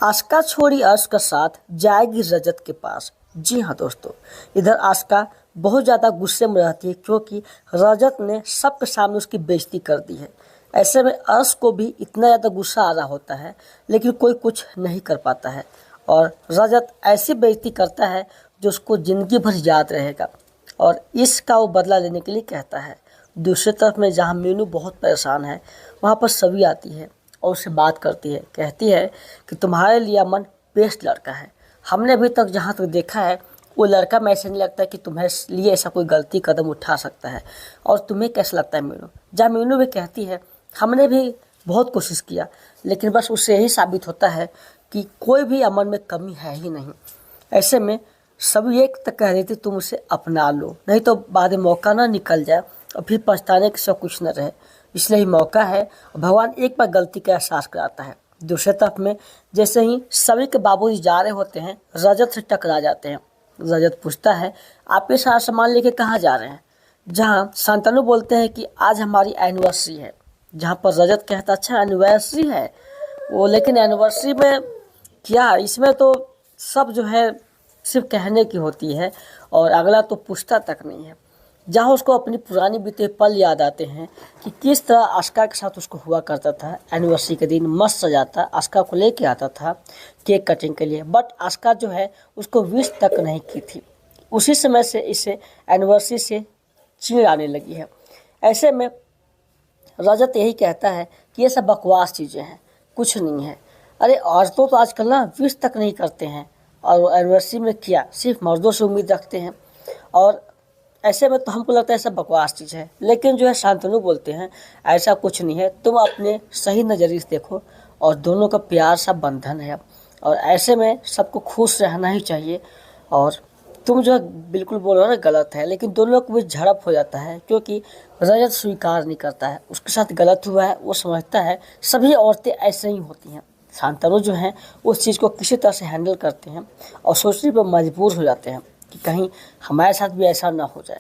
आस्का छोड़ी अर्श का साथ जाएगी रजत के पास। जी हाँ दोस्तों, इधर आस्का बहुत ज़्यादा गुस्से में रहती है क्योंकि रजत ने सबके सामने उसकी बेइज्जती कर दी है। ऐसे में अर्श को भी इतना ज़्यादा गुस्सा आ रहा होता है, लेकिन कोई कुछ नहीं कर पाता है और रजत ऐसी बेइज्जती करता है जो उसको ज़िंदगी भर याद रहेगा और इसका वो बदला लेने के लिए कहता है। दूसरी तरफ में जहाँ मीनू बहुत परेशान है, वहाँ पर सवी आती है और उससे बात करती है। कहती है कि तुम्हारे लिए अमन बेस्ट लड़का है। हमने अभी तक जहाँ तक देखा है वो लड़का में ऐसे नहीं लगता कि तुम्हें लिए ऐसा कोई गलती कदम उठा सकता है। और तुम्हें कैसा लगता है मीनू? जहाँ मीनू भी कहती है हमने भी बहुत कोशिश किया, लेकिन बस उससे यही साबित होता है कि कोई भी अमन में कमी है ही नहीं। ऐसे में सभी एक तक कह रही थी तुम उसे अपना लो, नहीं तो बाद में मौका ना निकल जाए और फिर पछताने के सब कुछ न रहे। इसलिए ही मौका है और भगवान एक बार गलती का एहसास कराता है। दूसरे तरफ में जैसे ही सभी के बाबूजी जा रहे होते हैं, रजत से टकरा जाते हैं। रजत पूछता है आप ये सारा सामान लेके कहाँ जा रहे हैं? जहाँ शांतनु बोलते हैं कि आज हमारी एनिवर्सरी है। जहाँ पर रजत कहता अच्छा एनिवर्सरी है वो, लेकिन एनिवर्सरी में क्या, इसमें तो सब जो है सिर्फ कहने की होती है और अगला तो पूछता तक नहीं है। जहाँ उसको अपनी पुरानी बीते पल याद आते हैं कि किस तरह आस्का के साथ उसको हुआ करता था। एनिवर्सरी के दिन मस्त सजाता, आस्का को लेके आता था केक कटिंग के लिए, बट आस्का जो है उसको विश तक नहीं की थी। उसी समय से इसे एनिवर्सरी से चिढ़ आने लगी है। ऐसे में रजत यही कहता है कि ये सब बकवास चीज़ें हैं, कुछ नहीं है। अरे औरतों तो आजकल ना विश तक नहीं करते हैं और एनिवर्सरी में क्या सिर्फ मर्दों से उम्मीद रखते हैं। और ऐसे में तो हमको लगता है सब बकवास चीज़ है, लेकिन जो है शांतनु बोलते हैं ऐसा कुछ नहीं है, तुम अपने सही नज़रिए से देखो और दोनों का प्यार सा बंधन है और ऐसे में सबको खुश रहना ही चाहिए। और तुम जो बिल्कुल बोल रहे हो ना गलत है, लेकिन दोनों के बीच झड़प हो जाता है क्योंकि रजत स्वीकार नहीं करता है उसके साथ गलत हुआ है। वो समझता है सभी औरतें ऐसे ही होती हैं। शांतनु जो हैं उस चीज़ को किसी तरह से हैंडल करते हैं और सोचने पर मजबूर हो जाते हैं कि कहीं हमारे साथ भी ऐसा ना हो जाए।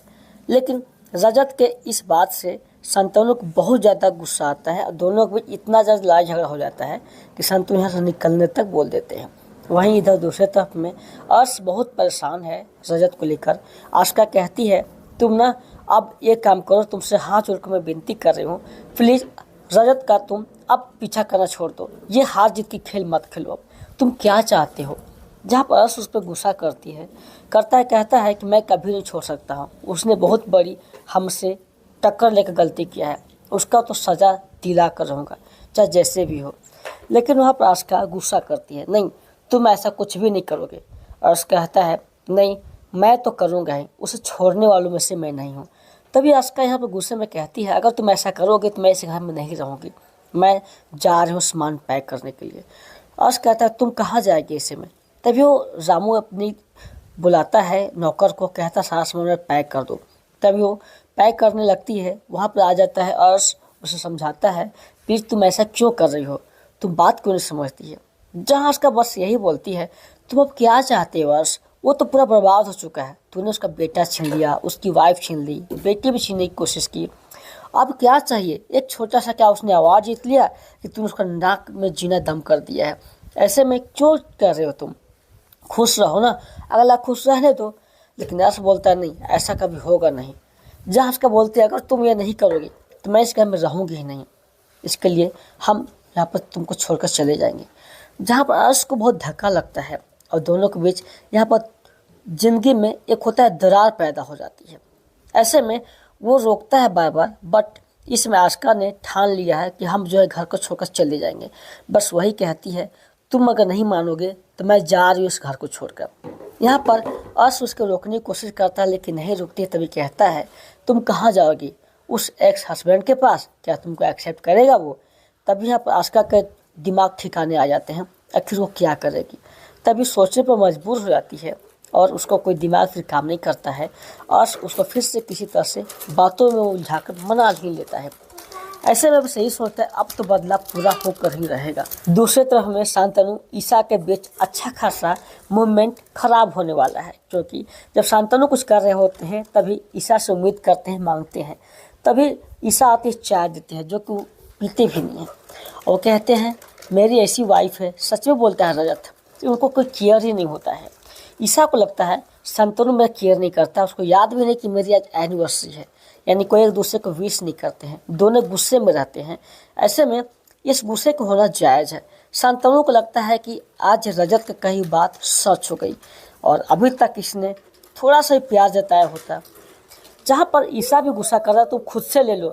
लेकिन रजत के इस बात से शांतनु को बहुत ज़्यादा गुस्सा आता है और दोनों के बीच इतना ज़्यादा लड़ाई झगड़ा हो जाता है कि शांतनु यहाँ से निकलने तक बोल देते हैं। वहीं इधर दूसरे तरफ में अर्श बहुत परेशान है रजत को लेकर। आस्का कहती है तुम ना अब एक काम करो, तुमसे हाथ जोड़कर मैं विनती कर रही हूँ, प्लीज़ रजत का तुम अब पीछा करना छोड़ दो, ये हार जीत की खेल मत खेलो। अब तुम क्या चाहते हो? जहाँ पर अर्श उस पर गुस्सा करता है, कहता है कि मैं कभी नहीं छोड़ सकता हूँ। उसने बहुत बड़ी हमसे टक्कर लेकर गलती किया है, उसका तो सज़ा दिला कर रहूँगा चाहे जैसे भी हो। लेकिन वहाँ पर आस्का गुस्सा करती है नहीं तुम ऐसा कुछ भी नहीं करोगे। अर्श कहता है नहीं मैं तो करूँगा ही, उसे छोड़ने वालों में से मैं नहीं हूँ। तभी आस्का यहाँ पर गुस्से में कहती है अगर तुम ऐसा करोगे तो मैं इस घर में नहीं रहूँगी, मैं जा रही हूँ सामान पैक करने के लिए। अर्श कहता है तुम कहाँ जाएगी ऐसे में? तभी वो रामू अपनी बुलाता है नौकर को, कहता सारा सामान में पैक कर दो। तभी वो पैक करने लगती है। वहाँ पर आ जाता है अर्श, उसे समझाता है प्लीज़ तुम ऐसा क्यों कर रही हो, तुम बात क्यों नहीं समझती है। जहाँ उसका बस यही बोलती है तुम अब क्या चाहते हो अर्श, वो तो पूरा बर्बाद हो चुका है, तूने उसका बेटा छीन लिया, उसकी वाइफ छीन ली, बेटी भी छीनने की कोशिश की, अब क्या चाहिए? एक छोटा सा क्या उसने अवार्ड जीत लिया कि तुम उसका नाक में जीना दम कर दिया है। ऐसे में क्यों कर रहे हो? तुम खुश रहो ना, अगला खुश रहने दो। लेकिन अर्श बोलता है नहीं ऐसा कभी होगा नहीं। जहाँ उसका बोलते हैं अगर तुम ये नहीं करोगे तो मैं इस घर में रहूँगी ही नहीं, इसके लिए हम यहाँ पर तुमको छोड़कर चले जाएंगे। जहाँ पर अर्श को बहुत धक्का लगता है और दोनों के बीच यहाँ पर ज़िंदगी में एक होता है दरार पैदा हो जाती है। ऐसे में वो रोकता है बार बार, बट इसमें आस्का ने ठान लिया है कि हम जो है घर को छोड़कर चले जाएंगे। बस वही कहती है तुम अगर नहीं मानोगे तो मैं जा रही हूँ इस घर को छोड़कर। यहाँ पर अर्श उसको रोकने की कोशिश करता है लेकिन नहीं रुकती। तभी कहता है तुम कहाँ जाओगी? उस एक्स हस्बैंड के पास, क्या तुमको एक्सेप्ट करेगा वो? तभी यहाँ पर आस्का के दिमाग ठिकाने आ जाते हैं, आखिर वो क्या करेगी। तभी सोचने पर मजबूर हो जाती है और उसको कोई दिमाग फिर काम नहीं करता है और उसको फिर से किसी तरह से बातों में उलझाकर मना ही लेता है। ऐसे में सही सोचता है अब तो बदला पूरा होकर ही रहेगा। दूसरी तरफ में शांतनु ईशा के बीच अच्छा खासा मूवमेंट खराब होने वाला है, क्योंकि जब शांतनु कुछ कर रहे होते हैं तभी ईशा से उम्मीद करते हैं, मांगते हैं। तभी ईशा आती चाय देते हैं जो कि पीते भी नहीं है और कहते हैं मेरी ऐसी वाइफ है, सच में बोलता है रजत, कि उनको कोई केयर ही नहीं होता है। ईशा को लगता है शांतनु मेरा केयर नहीं करता, उसको याद भी नहीं कि मेरी आज एनिवर्सरी है, यानी कोई एक दूसरे को विश नहीं करते हैं, दोनों गुस्से में रहते हैं। ऐसे में इस गुस्से को होना जायज़ है। शांतनु को लगता है कि आज रजत की कही बात सच हो गई और अभी तक इसने थोड़ा सा ही प्यार जताया होता। जहाँ पर ईशा भी गुस्सा कर रहा, तुम खुद से ले लो,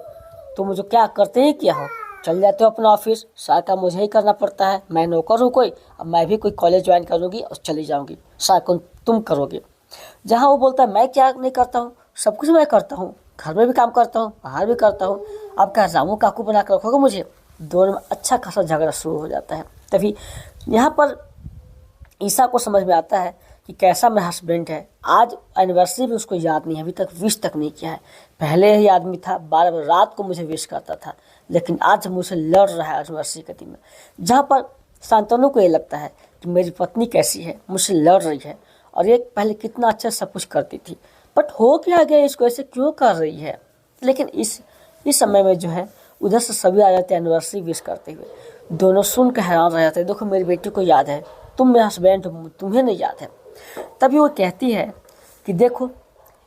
तुम मुझे क्या करते ही क्या हो, चल जाते हो अपना ऑफिस, सारा काम मुझे ही करना पड़ता है, मैं नौकर हूँ कोई, अब मैं भी कोई कॉलेज ज्वाइन करूँगी और चली जाऊँगी, सारा काम तुम करोगे। जहाँ वो बोलता है मैं क्या नहीं करता हूँ, सब कुछ मैं करता हूँ, घर में भी काम करता हूँ, बाहर भी करता हूँ, अब क्या रामू काकू बना कर रखोगे मुझे। दोनों में अच्छा खासा झगड़ा शुरू हो जाता है। तभी यहाँ पर ईशा को समझ में आता है कि कैसा मेरा हस्बैंड है, आज एनिवर्सरी भी उसको याद नहीं है, अभी तक विश तक नहीं किया है। पहले ही आदमी था 12 बजे रात को मुझे विश करता था, लेकिन आज मुझसे लड़ रहा है एनिवर्सरी के दिन में। जहाँ पर शांतनु को ये लगता है कि मेरी पत्नी कैसी है, मुझसे लड़ रही है, और ये पहले कितना अच्छा सब कुछ करती थी, बट हो क्या गया, इसको ऐसे क्यों कर रही है। लेकिन इस समय में जो है उधर से सभी आ जाते हैं एनिवर्सरी विश करते हुए। दोनों सुन कर हैरान रह जाते हैं, देखो मेरी बेटी को याद है, तुम मेरा हस्बैंड हो, तुम्हें नहीं याद है। तभी वो कहती है कि देखो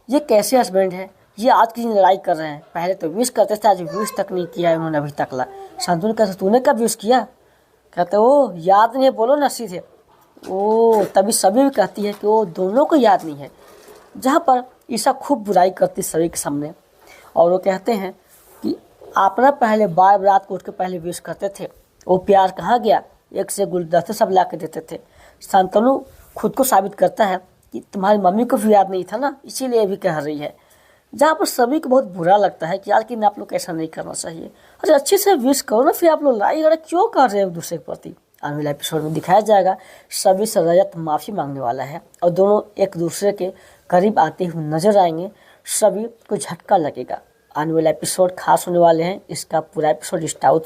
ये कैसे हस्बैंड है, ये आज की लड़ाई कर रहे हैं, पहले तो विश करते थे, आज विश तक नहीं किया है उन्होंने अभी तक ला। शांतनु कहते तूने कब विश किया, कहते ओ याद नहीं है, बोलो ना सीधे। ओ तभी सभी भी कहती है कि वो दोनों को याद नहीं है। जहाँ पर ईशा खूब बुराई करती सभी के सामने, और वो कहते हैं कि आप ना पहले बार रात को उठ के पहले विश करते थे, वो प्यार कहाँ गया, एक से गुलदस्ते सब ला के देते थे। शांतनु खुद को साबित करता है कि तुम्हारी मम्मी को भी याद नहीं था ना, इसीलिए भी कह रही है। जहाँ पर सभी को बहुत बुरा लगता है कि यार कि आप लोग ऐसा नहीं करना चाहिए, अरे अच्छे से विश करो ना, फिर आप लोग लड़ाई झगड़ा क्यों कर रहे हो एक दूसरे के प्रति। आने वाले एपिसोड में दिखाया जाएगा सभी से रजत माफ़ी मांगने वाला है और दोनों एक दूसरे के करीब आते हुए नजर आएंगे। सभी को झटका लगेगा। आने वाला एपिसोड खास होने वाले हैं, इसका पूरा एपिसोड स्टाउट